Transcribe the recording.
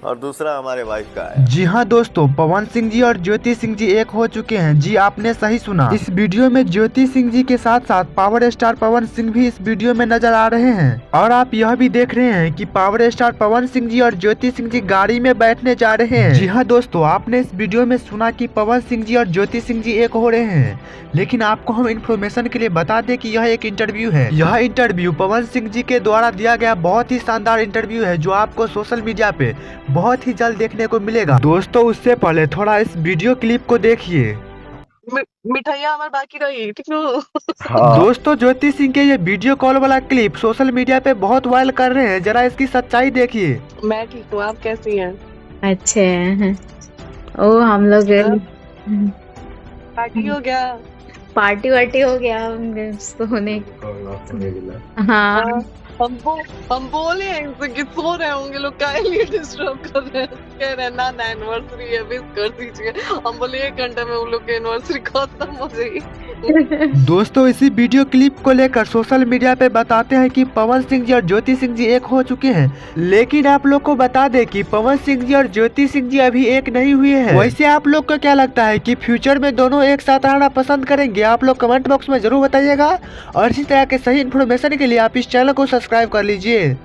और दूसरा हमारे वाइफ का है। जी हाँ दोस्तों, पवन सिंह जी और ज्योति सिंह जी एक हो चुके हैं। जी आपने सही सुना। इस वीडियो में ज्योति सिंह जी के साथ साथ पावर स्टार पवन सिंह भी इस वीडियो में नजर आ रहे हैं। और आप यह भी देख रहे हैं कि पावर स्टार पवन सिंह जी और ज्योति सिंह जी गाड़ी में बैठने जा रहे हैं। जी हाँ दोस्तों, आपने इस वीडियो में सुना कि पवन सिंह जी और ज्योति सिंह जी एक हो रहे हैं। लेकिन आपको हम इन्फॉर्मेशन के लिए बता दें कि यह एक इंटरव्यू है। यह इंटरव्यू पवन सिंह जी के द्वारा दिया गया बहुत ही शानदार इंटरव्यू है, जो आपको सोशल मीडिया पे बहुत ही जल्द देखने को मिलेगा। दोस्तों उससे पहले थोड़ा इस वीडियो क्लिप को देखिए। मिठाइयाँ हमारे बाकी रही, ठीक है। हाँ। दोस्तों ज्योति सिंह के ये वीडियो कॉल वाला क्लिप सोशल मीडिया पे बहुत वायरल कर रहे हैं, जरा इसकी सच्चाई देखिए। मैं ठीक हूँ, आप कैसी हैं? अच्छे। ओ हम लोग पार्टी हो गया? पार्टी वार्टी हो गया सोने। हाँ हम बोले हैं इनसे कि सो रहे होंगे लोग, काहे लिए डिस्टर्ब कर रहे हैं। कह रहे हैं ना एनिवर्सरी है, विश कर दीजिए। हम बोले 1 घंटे में उन लोग की एनिवर्सरी खत्म हो जाएगी। दोस्तों इसी वीडियो क्लिप को लेकर सोशल मीडिया पे बताते हैं कि पवन सिंह जी और ज्योति सिंह जी एक हो चुके हैं। लेकिन आप लोग को बता दें कि पवन सिंह जी और ज्योति सिंह जी अभी एक नहीं हुए हैं। वैसे आप लोग को क्या लगता है कि फ्यूचर में दोनों एक साथ रहना पसंद करेंगे? आप लोग कमेंट बॉक्स में जरूर बताइएगा। और इसी तरह के सही इन्फॉर्मेशन के लिए आप इस चैनल को सब्सक्राइब कर लीजिए।